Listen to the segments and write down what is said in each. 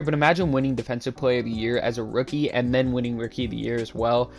But imagine winning Defensive Player of the Year as a rookie and then winning Rookie of the Year as well.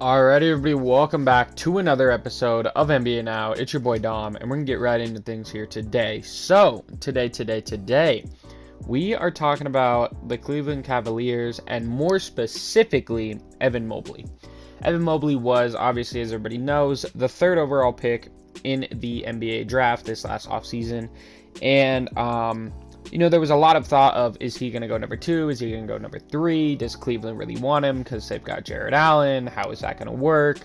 Alright everybody, welcome back to another episode of NBA Now. It's your boy Dom, and we're going to get right into things here today. So, today, we are talking about the Cleveland Cavaliers, and more specifically, Evan Mobley. Evan Mobley was, obviously, as everybody knows, the third overall pick in the NBA draft this last offseason, and, there was a lot of thought of, is he going to go number 2? Is he going to go number 3? Does Cleveland really want him because they've got Jarrett Allen? How is that going to work?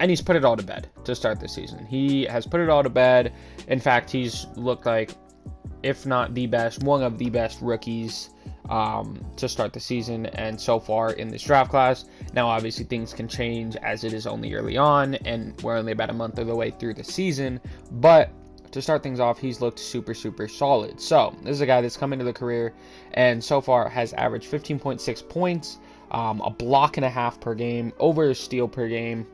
And he's put it all to bed to start the season. He has put it all to bed. In fact, he's looked like, if not the best, one of the best rookies to start the season and so far in this draft class. Now, obviously, things can change as it is only early on, and we're only about a month of the way through the season. But to start things off, he's looked super solid. So, this is a guy that's come into the career and so far has averaged 15.6 points, a block and a half per game, over a steal per game,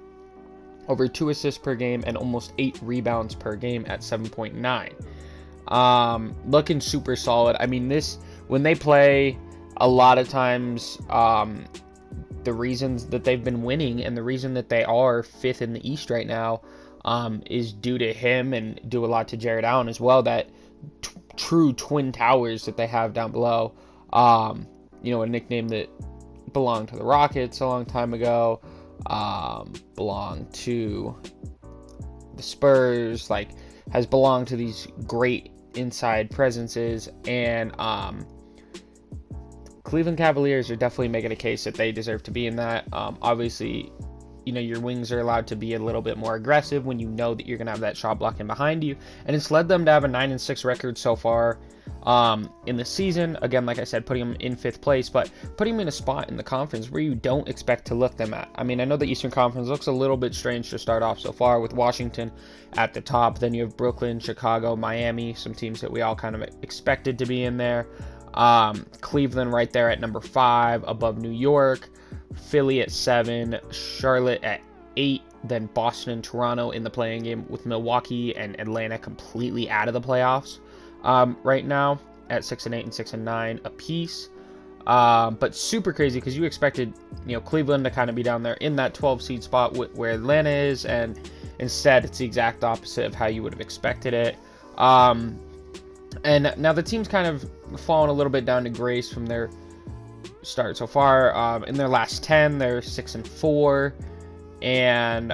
over 2 assists per game, and almost 8 rebounds per game at 7.9. Looking super solid. I mean, when they play, a lot of times, the reasons that they've been winning and the reason that they are 5th in the East right now is due to him and due a lot to Jarrett Allen as well. That true twin towers that they have down below. A nickname that belonged to the Rockets a long time ago, belonged to the Spurs, has belonged to these great inside presences, and Cleveland Cavaliers are definitely making a case that they deserve to be in that. Obviously, your wings are allowed to be a little bit more aggressive when you know that you're going to have that shot blocking behind you. And it's led them to have a 9-6 record so far in the season. Again, like I said, putting them in 5th place, but putting them in a spot in the conference where you don't expect to look them at. I mean, I know the Eastern Conference looks a little bit strange to start off so far with Washington at the top. Then you have Brooklyn, Chicago, Miami, some teams that we all kind of expected to be in there. Cleveland right there at number 5 above New York. Philly at 7, Charlotte at 8, then Boston and Toronto in the play-in game, with Milwaukee and Atlanta completely out of the playoffs right now at 6-8 and 6-9 apiece. But super crazy because you expected Cleveland to kind of be down there in that 12 seed spot where Atlanta is, and instead it's the exact opposite of how you would have expected it. And now the team's kind of fallen a little bit down to grace from their start so far. In their last 10, they're 6-4, and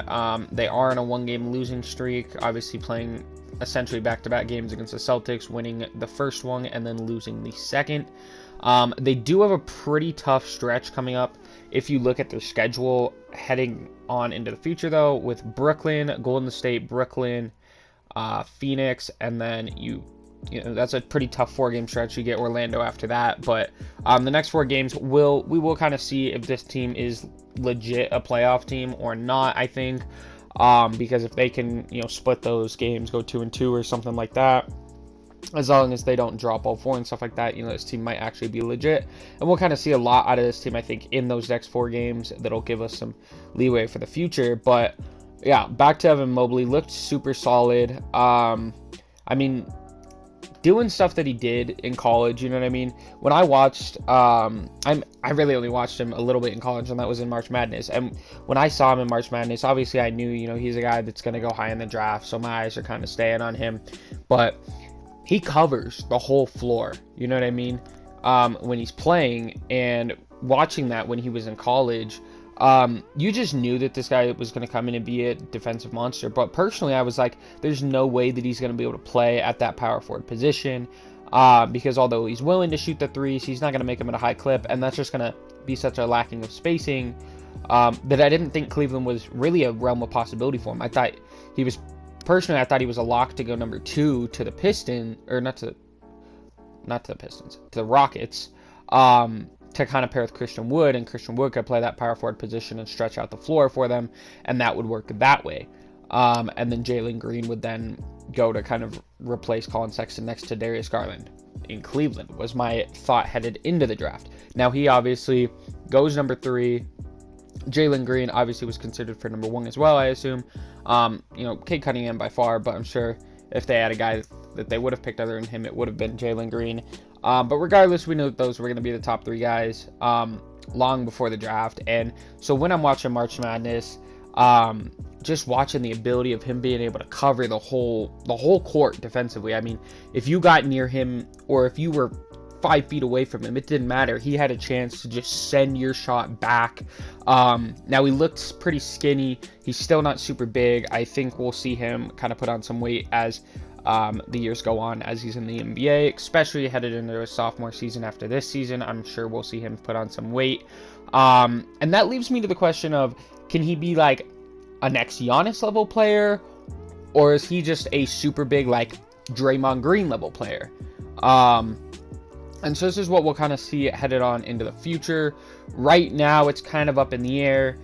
they are in a 1-game losing streak, obviously playing essentially back-to-back games against the Celtics, winning the first one and then losing the second. They do have a pretty tough stretch coming up if you look at their schedule heading on into the future, though, with Brooklyn, Golden State, Brooklyn, Phoenix, and then that's a pretty tough 4-game stretch. You get Orlando after that, but the next 4 games we will kind of see if this team is legit a playoff team or not, I think, because if they can split those games, go 2-2 or something like that, as long as they don't drop all 4 and stuff like that, this team might actually be legit, and we'll kind of see a lot out of this team, I think, in those next 4 games that'll give us some leeway for the future. But yeah, back to Evan Mobley, looked super solid. Doing stuff that he did in college, you know what I mean? When I watched, I really only watched him a little bit in college, and that was in March Madness. And when I saw him in March Madness, obviously I knew, he's a guy that's going to go high in the draft, so my eyes are kind of staying on him. But he covers the whole floor, you know what I mean? When he's playing, and watching that when he was in college, you just knew that this guy was going to come in and be a defensive monster. But personally, I was like, there's no way that he's going to be able to play at that power forward position, because although he's willing to shoot the threes, he's not going to make them at a high clip, and that's just going to be such a lacking of spacing that I didn't think Cleveland was really a realm of possibility for him. I thought he was a lock to go number 2 to the Pistons, or not to the Pistons, to the Rockets. to kind of pair with Christian Wood, and Christian Wood could play that power forward position and stretch out the floor for them, and that would work that way. And then Jalen Green would then go to kind of replace Colin Sexton next to Darius Garland in Cleveland, was my thought headed into the draft. Now, he obviously goes number 3. Jalen Green obviously was considered for number 1 as well, I assume. Cade Cunningham by far, but I'm sure if they had a guy that they would have picked other than him, it would have been Jalen Green. But regardless, we knew that those were going to be the top 3 guys long before the draft. And so when I'm watching March Madness, just watching the ability of him being able to cover the whole court defensively. I mean, if you got near him or if you were 5 feet away from him, it didn't matter. He had a chance to just send your shot back. Now, he looks pretty skinny. He's still not super big. I think we'll see him kind of put on some weight as the years go on, as he's in the NBA, especially headed into his sophomore season after this season. I'm sure we'll see him put on some weight. And that leaves me to the question of, can he be like a next Giannis level player, or is he just a super big like Draymond Green level player? And so this is what we'll kind of see headed on into the future. Right now, it's kind of up in the air.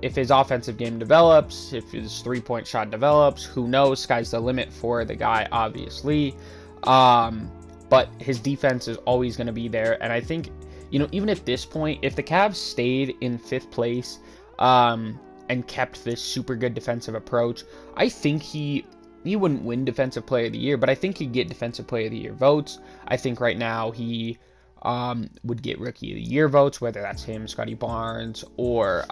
If his offensive game develops, if his three-point shot develops, who knows? Sky's the limit for the guy, obviously. But his defense is always going to be there. And I think, even at this point, if the Cavs stayed in 5th place and kept this super good defensive approach, I think he wouldn't win Defensive Player of the Year, but I think he'd get Defensive Player of the Year votes. I think right now he would get Rookie of the Year votes, whether that's him, Scotty Barnes, or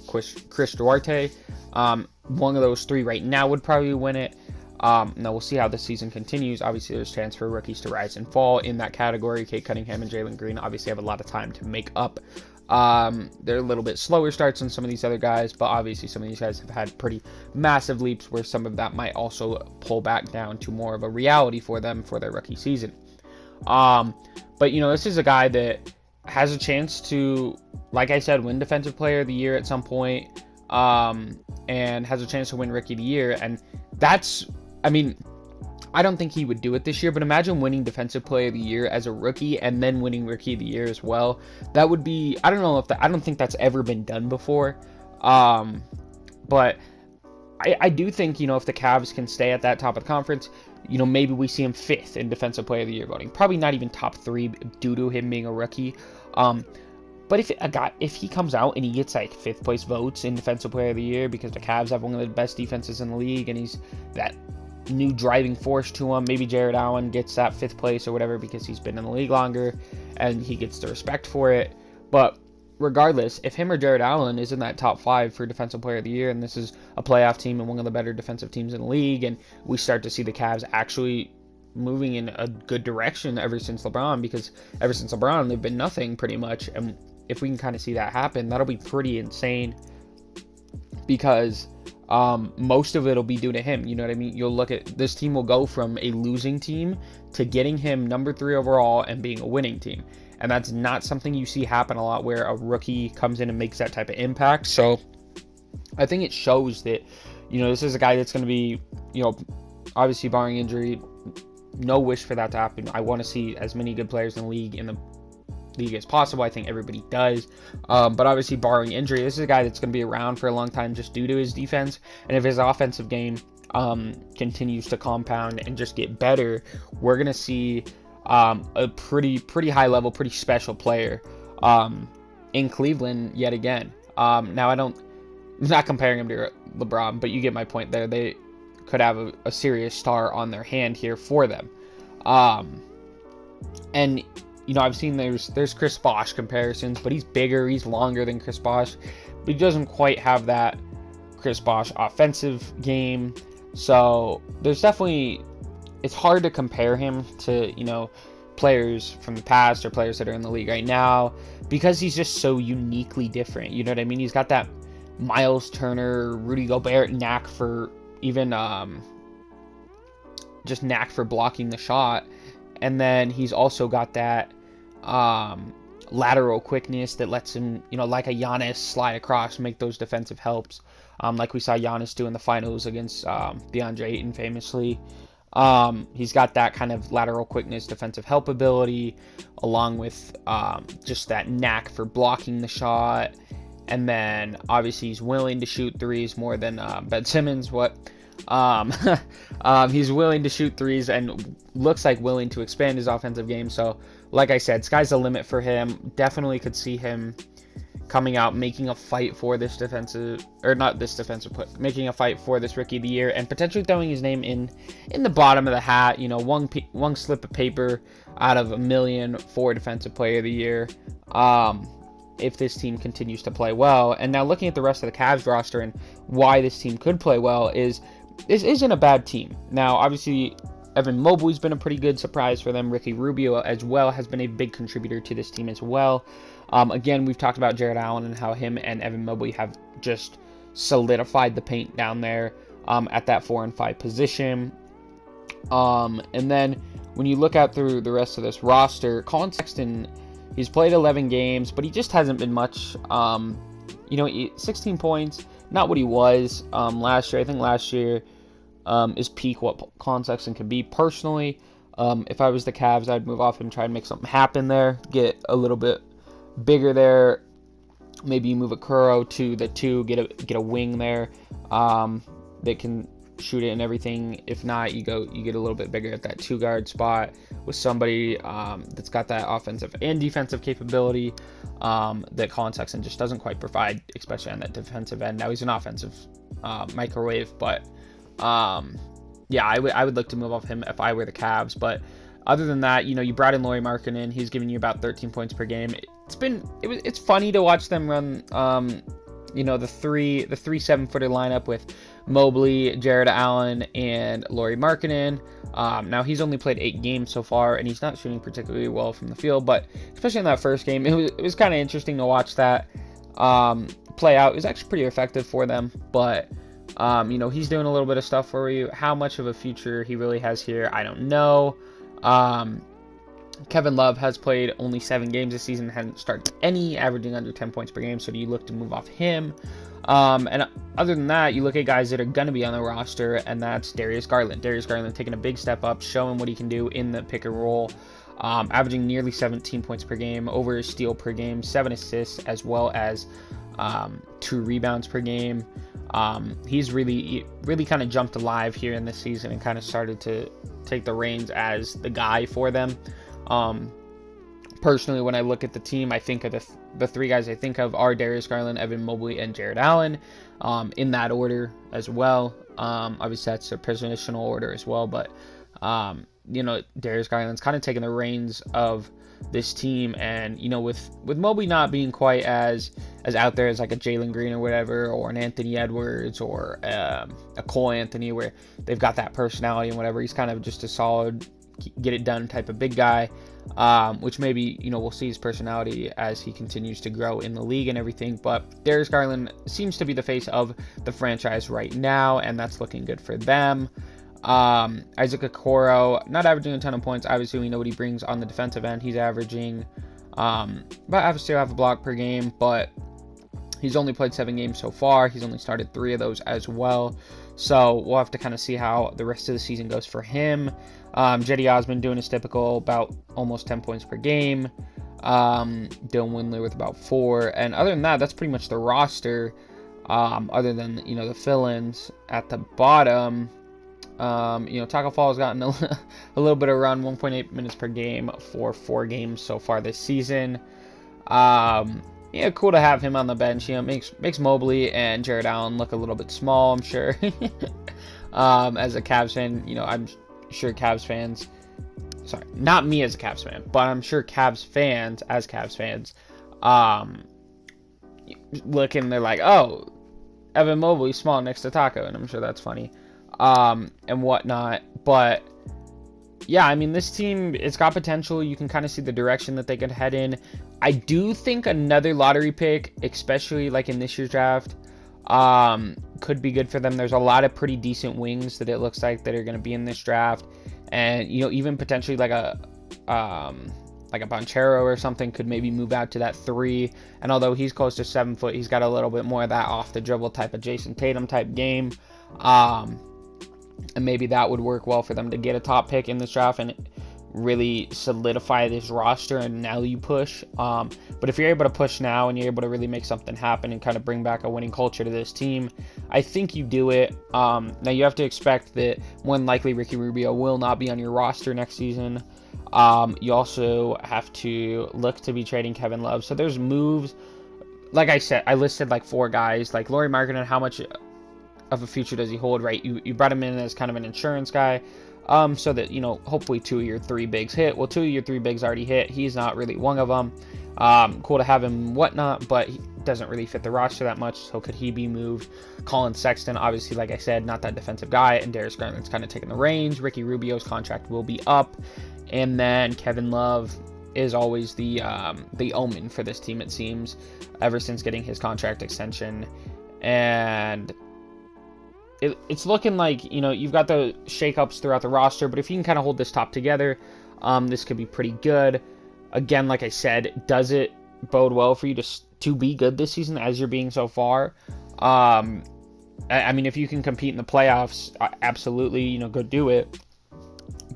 Chris Duarte. One of those 3 right now would probably win it. Now we'll see how the season continues. Obviously, there's chance for rookies to rise and fall in that category. Cade Cunningham and Jalen Green obviously have a lot of time to make up. They're a little bit slower starts than some of these other guys, but obviously some of these guys have had pretty massive leaps where some of that might also pull back down to more of a reality for them for their rookie season. But this is a guy that has a chance to, like I said, win Defensive Player of the Year at some point, and has a chance to win Rookie of the Year. And that's, I don't think he would do it this year, but imagine winning Defensive Player of the Year as a rookie and then winning Rookie of the Year as well. That would be, I don't think that's ever been done before. But I do think, if the Cavs can stay at that top of the conference, maybe we see him 5th in Defensive Player of the Year voting. Probably not even top 3 due to him being a rookie. But if he comes out and he gets like 5th place votes in Defensive Player of the Year because the Cavs have one of the best defenses in the league and he's that new driving force to him, maybe Jarrett Allen gets that 5th place or whatever because he's been in the league longer and he gets the respect for it. But regardless, if him or Jarrett Allen is in that top 5 for Defensive Player of the Year, and this is a playoff team and one of the better defensive teams in the league, and we start to see the Cavs actually moving in a good direction ever since LeBron, because ever since LeBron, they've been nothing pretty much. And if we can kind of see that happen, that'll be pretty insane, because most of it will be due to him. You know what I mean? You'll look at this team will go from a losing team to getting him number 3 overall and being a winning team. And that's not something you see happen a lot, where a rookie comes in and makes that type of impact. So I think it shows that, this is a guy that's going to be, obviously barring injury, no wish for that to happen. I want to see as many good players in the league as possible. I think everybody does. But obviously barring injury, this is a guy that's going to be around for a long time just due to his defense. And if his offensive game continues to compound and just get better, we're going to see a pretty high level, pretty special player in Cleveland yet again. Now I'm not comparing him to LeBron, but you get my point there. They could have a serious star on their hand here for them. And I've seen there's Chris Bosh comparisons, but he's bigger, he's longer than Chris Bosh, but he doesn't quite have that Chris Bosh offensive game. So there's definitely, it's hard to compare him to, players from the past or players that are in the league right now, because he's just so uniquely different. You know what I mean? He's got that Miles Turner, Rudy Gobert knack for even just knack for blocking the shot. And then he's also got that lateral quickness that lets him, like a Giannis, slide across, make those defensive helps, like we saw Giannis do in the finals against DeAndre Ayton famously. He's got that kind of lateral quickness, defensive help ability, along with just that knack for blocking the shot. And then obviously he's willing to shoot threes more than Ben Simmons. He's willing to shoot threes and looks like willing to expand his offensive game. So like I said, sky's the limit for him. Definitely could see him coming out, making a fight for this making a fight for this Rookie of the Year, and potentially throwing his name in the bottom of the hat. You know, one slip of paper out of a million for Defensive Player of the Year. If this team continues to play well. And now looking at the rest of the Cavs roster and why this team could play well is this isn't a bad team. Now, obviously, Evan Mobley's been a pretty good surprise for them. Ricky Rubio as well has been a big contributor to this team as well. Again, we've talked about Jarrett Allen and how him and Evan Mobley have just solidified the paint down there at that 4 and 5 position. And then when you look out through the rest of this roster, Colin Sexton, he's played 11 games, but he just hasn't been much. 16 points, not what he was last year. I think last year is peak what Colin Sexton could be. Personally, if I was the Cavs, I'd move off him, try and make something happen there, get a little bit bigger there. Maybe you move a Kuro to the 2, get a wing there that can shoot it and everything. If not, you get a little bit bigger at that 2 guard spot with somebody that's got that offensive and defensive capability that Colin Sexton just doesn't quite provide, especially on that defensive end. Now he's an offensive microwave, but I would look to move off him if I were the Cavs. But other than that, you brought in Lauri Markkanen. He's giving you about 13 points per game. It's funny to watch them run the 3 7-footer lineup with Mobley, Jarrett Allen, and Lauri Markkanen. Now he's only played 8 games so far, and he's not shooting particularly well from the field. But especially in that first game, it was kind of interesting to watch that play out. It was actually pretty effective for them, but he's doing a little bit of stuff for you. How much of a future he really has here, I don't know. Kevin Love has played only 7 games this season, hasn't started any, averaging under 10 points per game, so do you look to move off him? And other than that, you look at guys that are going to be on the roster, and that's Darius Garland. Darius Garland taking a big step up, showing what he can do in the pick and roll, averaging nearly 17 points per game, over a steal per game, 7 assists, as well as 2 rebounds per game. He's really kind of jumped alive here in this season and kind of started to take the reins as the guy for them. Personally, when I look at the team, I think of the 3 guys I think of are Darius Garland, Evan Mobley, and Jarrett Allen, in that order as well. Obviously, that's a positional order as well, but Darius Garland's kind of taking the reins of this team, and with Mobley not being quite as out there as like a Jalen Green or whatever, or an Anthony Edwards, or a Cole Anthony, where they've got that personality and whatever. He's kind of just a solid, get it done type of big guy, which maybe we'll see his personality as he continues to grow in the league and everything. But Darius Garland seems to be the face of the franchise right now, and that's looking good for them. Isaac Okoro, not averaging a ton of points. Obviously, we know what he brings on the defensive end. He's averaging about obviously half a block per game, but he's only played 7 games so far. He's only started 3 of those as well. So we'll have to kind of see how the rest of the season goes for him. Jetty Osman doing his typical, about almost 10 points per game. Dylan Windler with about 4. And other than that, that's pretty much the roster. Other than, the fill-ins at the bottom. Taco Fall's gotten a little bit around 1.8 minutes per game for 4 games so far this season. Cool to have him on the bench. Makes Mobley and Jarrett Allen look a little bit small, I'm sure. As a Cavs fan, I'm sure Cavs fans, sorry, not me as a Cavs fan, but I'm sure Cavs fans, look and they're like, oh, Evan Mobley small next to Taco, and I'm sure that's funny. And whatnot, but yeah, this team, it's got potential. You can kind of see the direction that they could head in. I do think another lottery pick, especially like in this year's draft, could be good for them. There's a lot of pretty decent wings that it looks like that are going to be in this draft, and even potentially like a Banchero or something could maybe move out to that 3. And although he's close to 7 foot, he's got a little bit more of that off the dribble type of Jason Tatum type game. and maybe that would work well for them to get a top pick in this draft and really solidify this roster, and now you push. But if you're able to push now and you're able to really make something happen and kind of bring back a winning culture to this team, I think you do it. Now you have to expect that more than likely Ricky Rubio will not be on your roster next season. You also have to look to be trading Kevin Love. So there's moves. Like I said, I listed like 4 guys, like Lauri Markkanen. How much of a future does he hold, right? You brought him in as kind of an insurance guy. So that, hopefully 2 of your 3 bigs hit. Well, 2 of your 3 bigs already hit. He's not really one of them. Cool to have him, whatnot, but he doesn't really fit the roster that much. So could he be moved? Colin Sexton, obviously, like I said, not that defensive guy, and Darius Garland's kind of taking the reins. Ricky Rubio's contract will be up, and then Kevin Love is always the omen for this team, it seems, ever since getting his contract extension. And it's looking like, you've got the shakeups throughout the roster, but if you can kind of hold this top together, this could be pretty good. Again, like I said, does it bode well for you to be good this season as you're being so far? I mean, if you can compete in the playoffs, absolutely, go do it.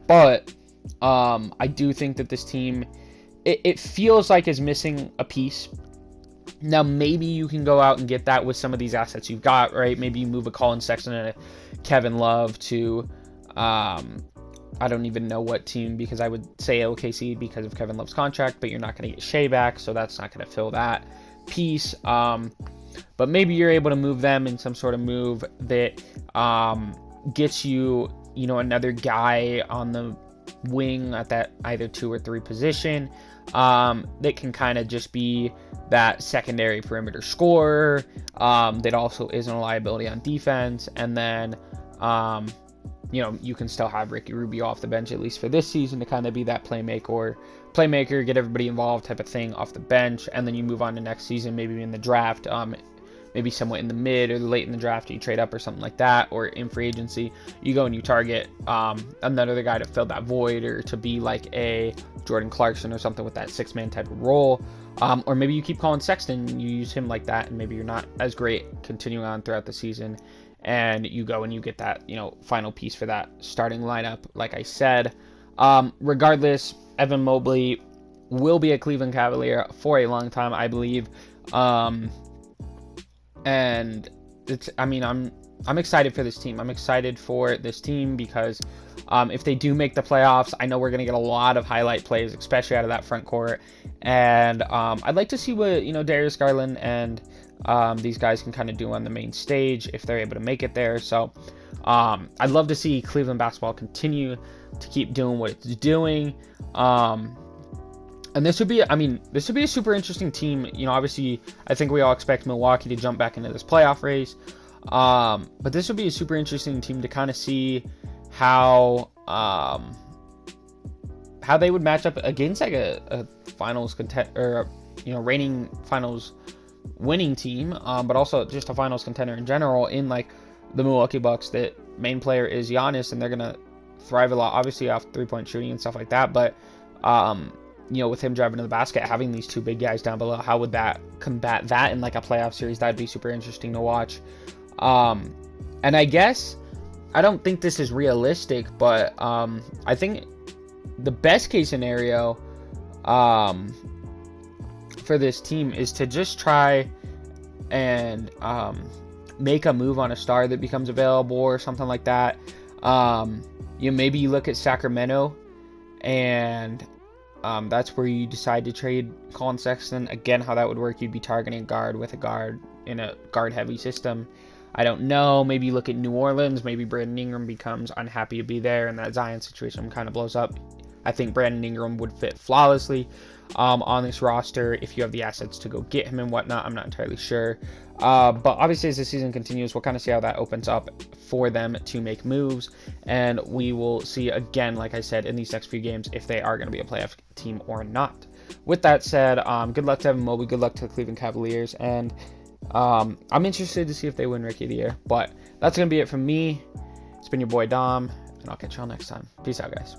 But I do think that this team, it feels like is missing a piece. Now, maybe you can go out and get that with some of these assets you've got, right? Maybe you move a Colin Sexton and a Kevin Love to, I don't even know what team, because I would say OKC because of Kevin Love's contract, but you're not going to get Shea back, so that's not going to fill that piece. But maybe you're able to move them in some sort of move that gets you, another guy on the wing at that either 2 or 3 position that can kind of just be that secondary perimeter scorer that also isn't a liability on defense. And then you can still have Ricky Rubio off the bench, at least for this season, to kind of be that playmaker, get everybody involved type of thing off the bench. And then you move on to next season, maybe in the draft, maybe somewhat in the mid or late in the draft, you trade up or something like that, or in free agency, you go and you target another guy to fill that void, or to be like a Jordan Clarkson or something with that 6-man type of role. Or maybe you keep Colin Sexton, you use him like that, and maybe you're not as great continuing on throughout the season, and you go and you get that, final piece for that starting lineup, like I said. Regardless, Evan Mobley will be a Cleveland Cavalier for a long time, I believe. And I'm excited for this team. I'm excited for this team because if they do make the playoffs, I know we're going to get a lot of highlight plays, especially out of that front court. And I'd like to see what, Darius Garland and these guys can kind of do on the main stage if they're able to make it there. So I'd love to see Cleveland basketball continue to keep doing what it's doing. And this would be a super interesting team. Obviously, I think we all expect Milwaukee to jump back into this playoff race. But this would be a super interesting team to kind of see how they would match up against like a finals contender, or reigning finals winning team, but also just a finals contender in general in like the Milwaukee Bucks. That main player is Giannis, and they're gonna thrive a lot, obviously off 3-point shooting and stuff like that. But with him driving to the basket, having these 2 big guys down below, how would that combat that in like a playoff series? That'd be super interesting to watch. And I guess I don't think this is realistic, but I think the best case scenario for this team is to just try and make a move on a star that becomes available or something like that. Maybe you look at Sacramento, and that's where you decide to trade Colin Sexton. Again, how that would work, you'd be targeting a guard with a guard in a guard-heavy system. I don't know. Maybe you look at New Orleans. Maybe Brandon Ingram becomes unhappy to be there, and that Zion situation kind of blows up. I think Brandon Ingram would fit flawlessly on this roster if you have the assets to go get him and whatnot. I'm not entirely sure. But obviously, as the season continues, we'll kind of see how that opens up for them to make moves. And we will see, again, like I said, in these next few games, if they are going to be a playoff team or not. With that said, good luck to Evan Mobley. Good luck to the Cleveland Cavaliers. And I'm interested to see if they win Rookie of the Year. But that's going to be it from me. It's been your boy Dom, and I'll catch y'all next time. Peace out, guys.